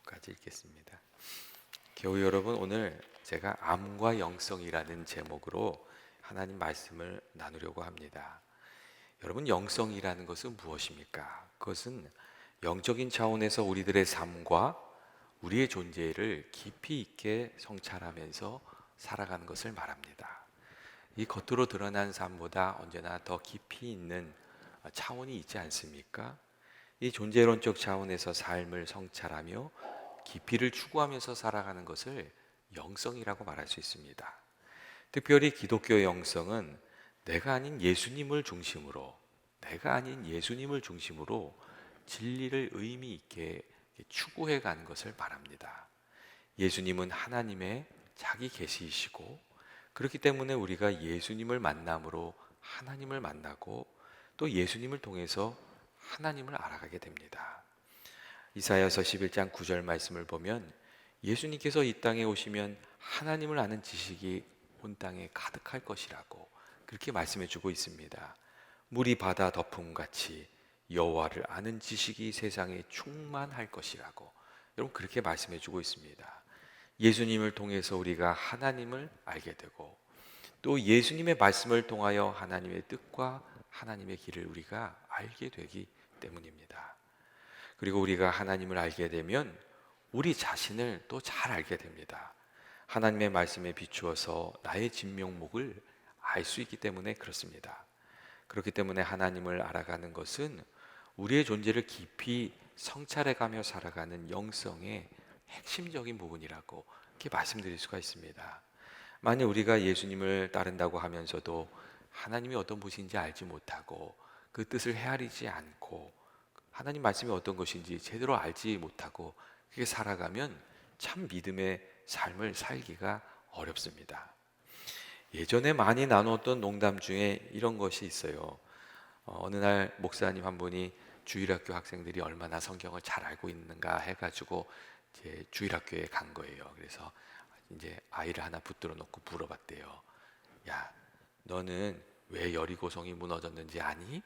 까지 읽겠습니다. 교우 여러분, 오늘 제가 암과 영성이라는 제목으로 하나님 말씀을 나누려고 합니다. 여러분, 영성이라는 것은 무엇입니까? 그것은 영적인 차원에서 우리들의 삶과 우리의 존재를 깊이 있게 성찰하면서 살아가는 것을 말합니다. 이 겉으로 드러난 삶보다 언제나 더 깊이 있는 차원이 있지 않습니까? 이 존재론적 차원에서 삶을 성찰하며 깊이를 추구하면서 살아가는 것을 영성이라고 말할 수 있습니다. 특별히 기독교 영성은 내가 아닌 예수님을 중심으로 진리를 의미 있게 추구해 가는 것을 말합니다. 예수님은 하나님의 자기 계시이시고, 그렇기 때문에 우리가 예수님을 만남으로 하나님을 만나고 또 예수님을 통해서 하나님을 알아가게 됩니다. 이사야서 11장 9절 말씀을 보면 예수님께서 이 땅에 오시면 하나님을 아는 지식이 온 땅에 가득할 것이라고 그렇게 말씀해 주고 있습니다. 물이 바다 덮음같이 여호와를 아는 지식이 세상에 충만할 것이라고 여러분 그렇게 말씀해 주고 있습니다. 예수님을 통해서 우리가 하나님을 알게 되고 또 예수님의 말씀을 통하여 하나님의 뜻과 하나님의 길을 우리가 알게 되기 때문입니다. 그리고 우리가 하나님을 알게 되면 우리 자신을 또 잘 알게 됩니다. 하나님의 말씀에 비추어서 나의 진면목을 알 수 있기 때문에 그렇습니다. 그렇기 때문에 하나님을 알아가는 것은 우리의 존재를 깊이 성찰해가며 살아가는 영성의 핵심적인 부분이라고 이렇게 말씀드릴 수가 있습니다. 만약 우리가 예수님을 따른다고 하면서도 하나님이 어떤 분이신지 알지 못하고 그 뜻을 헤아리지 않고 하나님 말씀이 어떤 것인지 제대로 알지 못하고 그렇게 살아가면 참 믿음의 삶을 살기가 어렵습니다. 예전에 많이 나눴던 농담 중에 이런 것이 있어요. 어느 날 목사님 한 분이 주일학교 학생들이 얼마나 성경을 잘 알고 있는가 해가지고 이제 주일학교에 간 거예요. 그래서 이제 아이를 하나 붙들어 놓고 물어봤대요. 야, 너는 왜 여리고성이 무너졌는지 아니?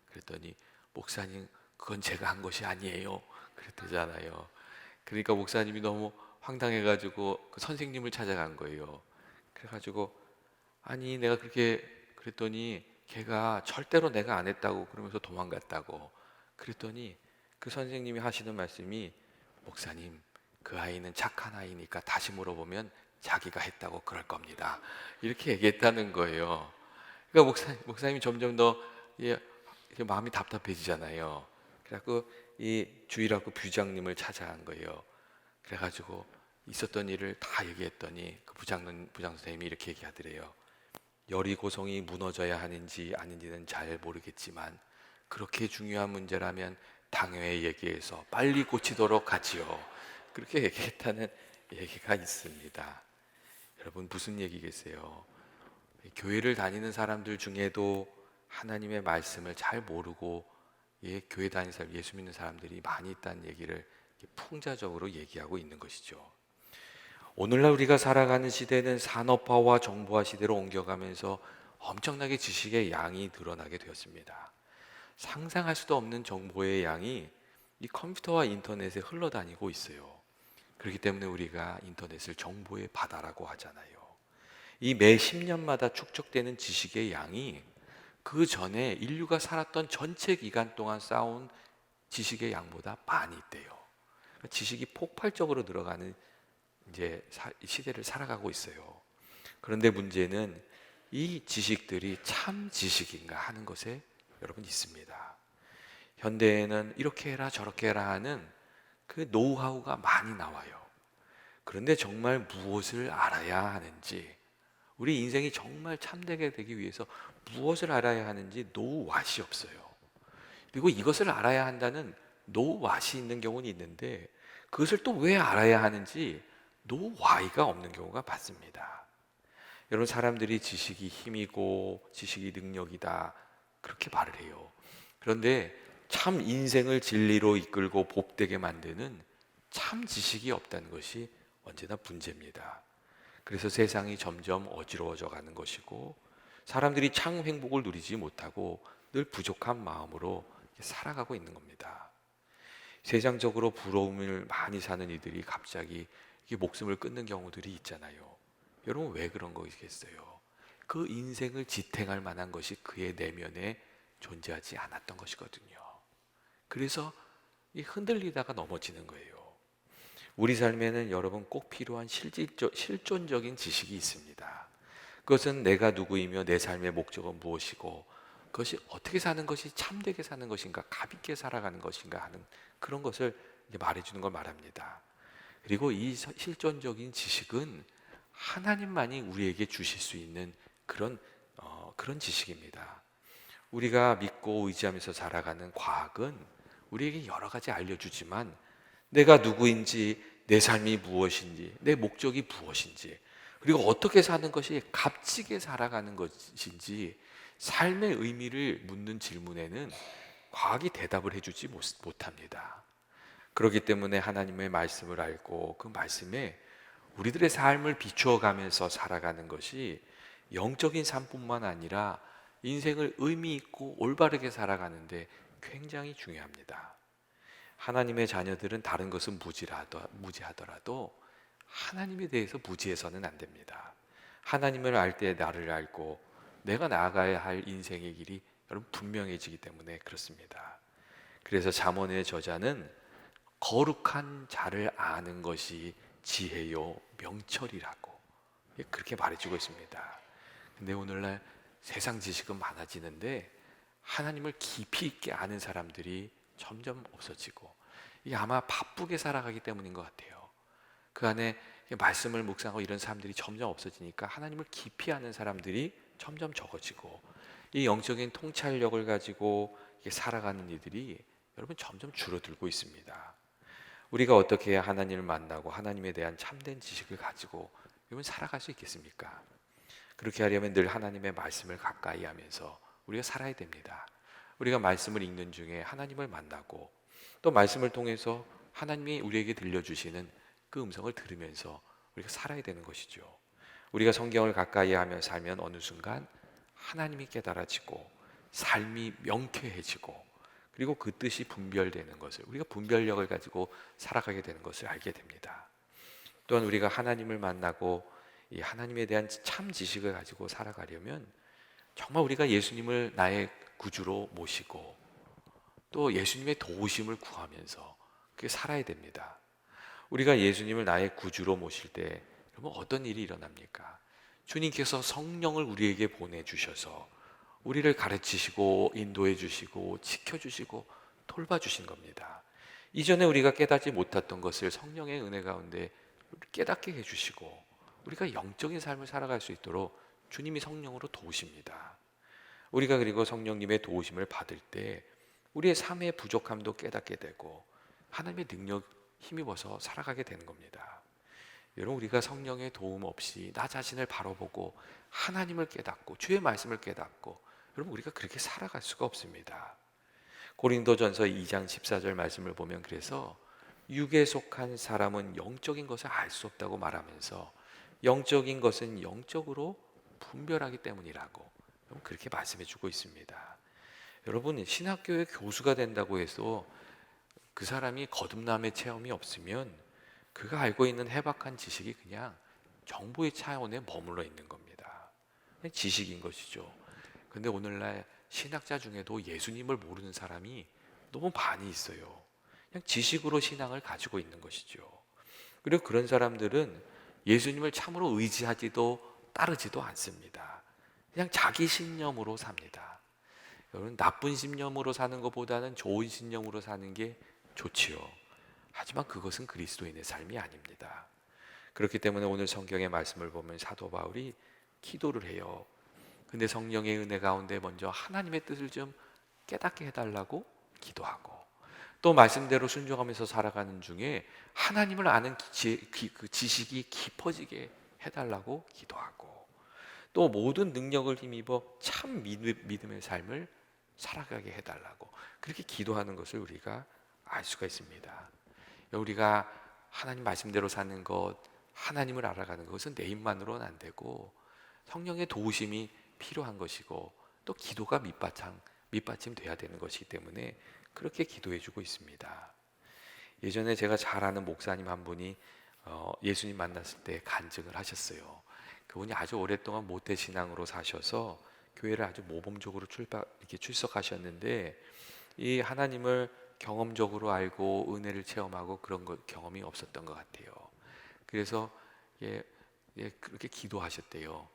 그랬더니 목사님, 그건 제가 한 것이 아니에요. 그랬대잖아요. 그러니까 목사님이 너무 황당해가지고 그 선생님을 찾아간 거예요. 그래가지고 아니 내가 그렇게 그랬더니 걔가 절대로 내가 안 했다고 그러면서 도망갔다고. 그랬더니 그 선생님이 하시는 말씀이 목사님, 그 아이는 착한 아이니까 다시 물어보면 자기가 했다고 그럴 겁니다. 이렇게 얘기했다는 거예요. 그러니까 목사님이 점점 더 예, 이렇게 마음이 답답해지잖아요. 그래갖고 이 주일학교 부장님을 찾아간 거예요. 그래가지고 있었던 일을 다 얘기했더니 그 부장 선생님이 이렇게 얘기하더래요. 여리고성이 무너져야 하는지 아닌지는 잘 모르겠지만 그렇게 중요한 문제라면 당회에 얘기해서 빨리 고치도록 하지요. 그렇게 얘기했다는 얘기가 있습니다. 여러분 무슨 얘기겠어요? 교회를 다니는 사람들 중에도 하나님의 말씀을 잘 모르고 교회 다니는 사람, 예수 믿는 사람들이 많이 있다는 얘기를 풍자적으로 얘기하고 있는 것이죠. 오늘날 우리가 살아가는 시대는 산업화와 정보화 시대로 옮겨가면서 엄청나게 지식의 양이 늘어나게 되었습니다. 상상할 수도 없는 정보의 양이 이 컴퓨터와 인터넷에 흘러다니고 있어요. 그렇기 때문에 우리가 인터넷을 정보의 바다라고 하잖아요. 이 매 10년마다 축적되는 지식의 양이 그 전에 인류가 살았던 전체 기간 동안 쌓아온 지식의 양보다 많이 있대요. 지식이 폭발적으로 늘어가는 이제 시대를 살아가고 있어요. 그런데 문제는 이 지식들이 참 지식인가 하는 것에 여러분 있습니다. 현대에는 이렇게 해라 저렇게 해라 하는 그 노하우가 많이 나와요. 그런데 정말 무엇을 알아야 하는지, 우리 인생이 정말 참되게 되기 위해서 무엇을 알아야 하는지 노와시 없어요. 그리고 이것을 알아야 한다는 노와시 있는 경우는 있는데 그것을 또 왜 알아야 하는지 노와이가 없는 경우가 많습니다. 여러분 사람들이 지식이 힘이고 지식이 능력이다 그렇게 말을 해요. 그런데 참 인생을 진리로 이끌고 복되게 만드는 참 지식이 없다는 것이 언제나 문제입니다. 그래서 세상이 점점 어지러워져 가는 것이고 사람들이 참 행복을 누리지 못하고 늘 부족한 마음으로 살아가고 있는 겁니다. 세상적으로 부러움을 많이 사는 이들이 갑자기 이게 목숨을 끊는 경우들이 있잖아요. 여러분 왜 그런 거겠어요? 그 인생을 지탱할 만한 것이 그의 내면에 존재하지 않았던 것이거든요. 그래서 이 흔들리다가 넘어지는 거예요. 우리 삶에는 여러분 꼭 필요한 실존적인 지식이 있습니다. 그것은 내가 누구이며 내 삶의 목적은 무엇이고 그것이 어떻게 사는 것이 참되게 사는 것인가, 값 있게 살아가는 것인가 하는 그런 것을 이제 말해주는 걸 말합니다. 그리고 이 실존적인 지식은 하나님만이 우리에게 주실 수 있는 그런 지식입니다. 우리가 믿고 의지하면서 살아가는 과학은 우리에게 여러 가지 알려주지만 내가 누구인지, 내 삶이 무엇인지, 내 목적이 무엇인지, 그리고 어떻게 사는 것이 값지게 살아가는 것인지 삶의 의미를 묻는 질문에는 과학이 대답을 해주지 못합니다. 그렇기 때문에 하나님의 말씀을 알고 그 말씀에 우리들의 삶을 비추어 가면서 살아가는 것이 영적인 삶뿐만 아니라 인생을 의미 있고 올바르게 살아가는데 굉장히 중요합니다. 하나님의 자녀들은 다른 것은 무지하더라도 하나님에 대해서 무지해서는 안 됩니다. 하나님을 알 때 나를 알고 내가 나아가야 할 인생의 길이 여러분 분명해지기 때문에 그렇습니다. 그래서 잠언의 저자는 거룩한 자를 아는 것이 지혜요 명철이라고 그렇게 말해주고 있습니다. 근데 오늘날 세상 지식은 많아지는데 하나님을 깊이 있게 아는 사람들이 점점 없어지고 이게 아마 바쁘게 살아가기 때문인 것 같아요. 그 안에 말씀을 묵상하고 이런 사람들이 점점 없어지니까 하나님을 깊이 아는 사람들이 점점 적어지고 이 영적인 통찰력을 가지고 살아가는 이들이 여러분 점점 줄어들고 있습니다. 우리가 어떻게 해야 하나님을 만나고 하나님에 대한 참된 지식을 가지고 여러분 살아갈 수 있겠습니까? 그렇게 하려면 늘 하나님의 말씀을 가까이 하면서 우리가 살아야 됩니다. 우리가 말씀을 읽는 중에 하나님을 만나고 또 말씀을 통해서 하나님이 우리에게 들려주시는 그 음성을 들으면서 우리가 살아야 되는 것이죠. 우리가 성경을 가까이 하며 살면 어느 순간 하나님이 깨달아지고 삶이 명쾌해지고 그리고 그 뜻이 분별되는 것을 우리가 분별력을 가지고 살아가게 되는 것을 알게 됩니다. 또한 우리가 하나님을 만나고 이 하나님에 대한 참 지식을 가지고 살아가려면 정말 우리가 예수님을 나의 구주로 모시고 또 예수님의 도우심을 구하면서 그렇게 살아야 됩니다. 우리가 예수님을 나의 구주로 모실 때 여러분 어떤 일이 일어납니까? 주님께서 성령을 우리에게 보내주셔서 우리를 가르치시고 인도해 주시고 지켜주시고 돌봐주신 겁니다. 이전에 우리가 깨닫지 못했던 것을 성령의 은혜 가운데 깨닫게 해주시고 우리가 영적인 삶을 살아갈 수 있도록 주님이 성령으로 도우십니다. 우리가 그리고 성령님의 도우심을 받을 때 우리의 삶의 부족함도 깨닫게 되고 하나님의 능력 힘입어서 살아가게 되는 겁니다. 여러분 우리가 성령의 도움 없이 나 자신을 바라보고 하나님을 깨닫고 주의 말씀을 깨닫고 여러분 우리가 그렇게 살아갈 수가 없습니다. 고린도전서 2장 14절 말씀을 보면 그래서 육에 속한 사람은 영적인 것을 알 수 없다고 말하면서 영적인 것은 영적으로 분별하기 때문이라고 그렇게 말씀해 주고 있습니다. 여러분 신학교의 교수가 된다고 해서 그 사람이 거듭남의 체험이 없으면 그가 알고 있는 해박한 지식이 그냥 정보의 차원에 머물러 있는 겁니다. 그냥 지식인 것이죠. 근데 오늘날 신학자 중에도 예수님을 모르는 사람이 너무 많이 있어요. 그냥 지식으로 신앙을 가지고 있는 것이죠. 그리고 그런 사람들은 예수님을 참으로 의지하지도 따르지도 않습니다. 그냥 자기 신념으로 삽니다. 여러분 나쁜 신념으로 사는 것보다는 좋은 신념으로 사는 게 좋지요. 하지만 그것은 그리스도인의 삶이 아닙니다. 그렇기 때문에 오늘 성경의 말씀을 보면 사도 바울이 기도를 해요. 근데 성령의 은혜 가운데 먼저 하나님의 뜻을 좀 깨닫게 해달라고 기도하고 또 말씀대로 순종하면서 살아가는 중에 하나님을 아는 그 지식이 깊어지게 해달라고 기도하고 또 모든 능력을 힘입어 참 믿음의 삶을 살아가게 해달라고 그렇게 기도하는 것을 우리가 알 수가 있습니다. 우리가 하나님 말씀대로 사는 것, 하나님을 알아가는 것은 내 힘만으로는 안 되고 성령의 도우심이 필요한 것이고 또 기도가 밑받침돼야 되는 것이기 때문에 그렇게 기도해 주고 있습니다. 예전에 제가 잘 아는 목사님 한 분이 예수님 만났을 때 간증을 하셨어요. 그분이 아주 오랫동안 모태 신앙으로 사셔서 교회를 아주 모범적으로 이렇게 출석하셨는데 이 하나님을 경험적으로 알고 은혜를 체험하고 그런 경험이 없었던 것 같아요. 그래서 예, 그렇게 기도하셨대요.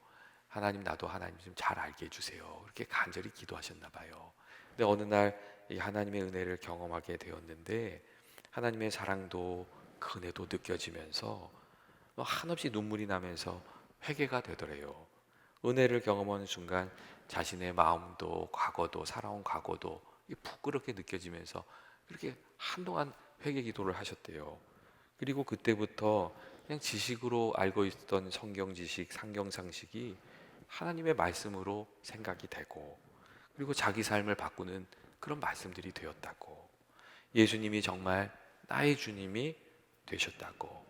하나님, 나도 하나님 좀 잘 알게 해주세요. 그렇게 간절히 기도하셨나 봐요. 근데 어느 날 이 하나님의 은혜를 경험하게 되었는데 하나님의 사랑도 그 은혜도 느껴지면서 한없이 눈물이 나면서 회개가 되더래요. 은혜를 경험하는 순간 자신의 마음도 과거도 살아온 과거도 부끄럽게 느껴지면서 그렇게 한동안 회개 기도를 하셨대요. 그리고 그때부터 그냥 지식으로 알고 있던 성경 지식, 상경 상식이 하나님의 말씀으로 생각이 되고 그리고 자기 삶을 바꾸는 그런 말씀들이 되었다고. 예수님이 정말 나의 주님이 되셨다고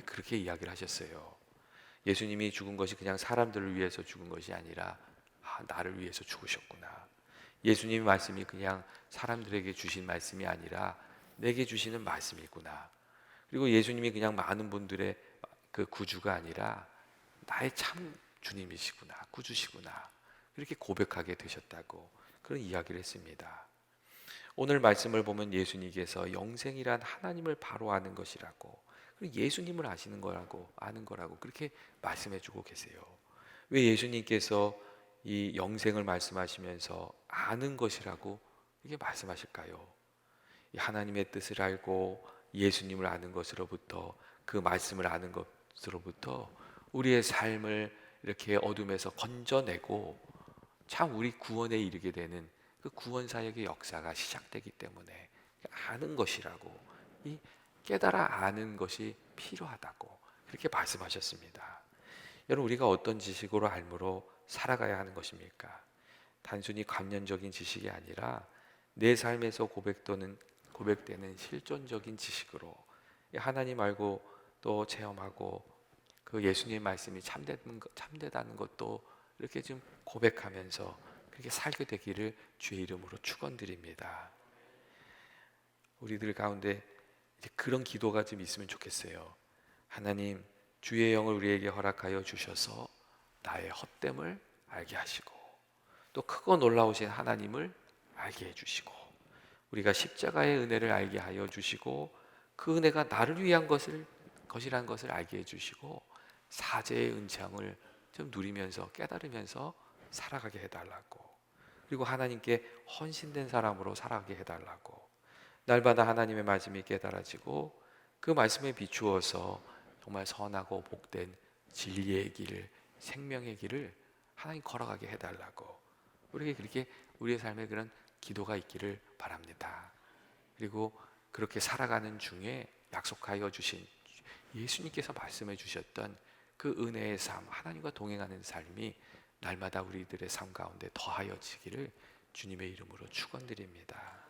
그렇게 이야기를 하셨어요. 예수님이 죽은 것이 그냥 사람들을 위해서 죽은 것이 아니라 나를 위해서 죽으셨구나. 예수님의 말씀이 그냥 사람들에게 주신 말씀이 아니라 내게 주시는 말씀이구나. 그리고 예수님이 그냥 많은 분들의 그 구주가 아니라 나의 참 주님이시구나, 구주시구나. 그렇게 고백하게 되셨다고 그런 이야기를 했습니다. 오늘 말씀을 보면 예수님께서 영생이란 하나님을 바로 아는 것이라고, 그리고 예수님을 아시는 거라고, 아는 거라고 그렇게 말씀해 주고 계세요. 왜 예수님께서 이 영생을 말씀하시면서 아는 것이라고 이게 말씀하실까요? 이 하나님의 뜻을 알고 예수님을 아는 것으로부터, 그 말씀을 아는 것으로부터 우리의 삶을 이렇게 어둠에서 건져내고 참 우리 구원에 이르게 되는 그 구원 사역의 역사가 시작되기 때문에 아는 것이라고, 이 깨달아 아는 것이 필요하다고 그렇게 말씀하셨습니다. 여러분, 우리가 어떤 지식으로 알므로 살아가야 하는 것입니까? 단순히 관념적인 지식이 아니라 내 삶에서 고백되는 실존적인 지식으로 하나님 알고 또 체험하고 그 예수님의 말씀이 참되다는 것도 이렇게 좀 고백하면서 그렇게 살게 되기를 주의 이름으로 축원드립니다. 우리들 가운데 이제 그런 기도가 좀 있으면 좋겠어요. 하나님, 주의 영을 우리에게 허락하여 주셔서 나의 헛됨을 알게 하시고 또 크고 놀라우신 하나님을 알게 해주시고 우리가 십자가의 은혜를 알게 하여 주시고 그 은혜가 나를 위한 것이라는 것을 알게 해주시고 사죄의 은창을 좀 누리면서 깨달으면서 살아가게 해달라고, 그리고 하나님께 헌신된 사람으로 살아가게 해달라고, 날마다 하나님의 말씀이 깨달아지고 그 말씀에 비추어서 정말 선하고 복된 진리의 길을, 생명의 길을 하나님 걸어가게 해달라고, 우리에게 그렇게 우리의 삶에 그런 기도가 있기를 바랍니다. 그리고 그렇게 살아가는 중에 약속하여 주신 예수님께서 말씀해 주셨던 그 은혜의 삶, 하나님과 동행하는 삶이 날마다 우리들의 삶 가운데 더하여지기를 주님의 이름으로 축원드립니다.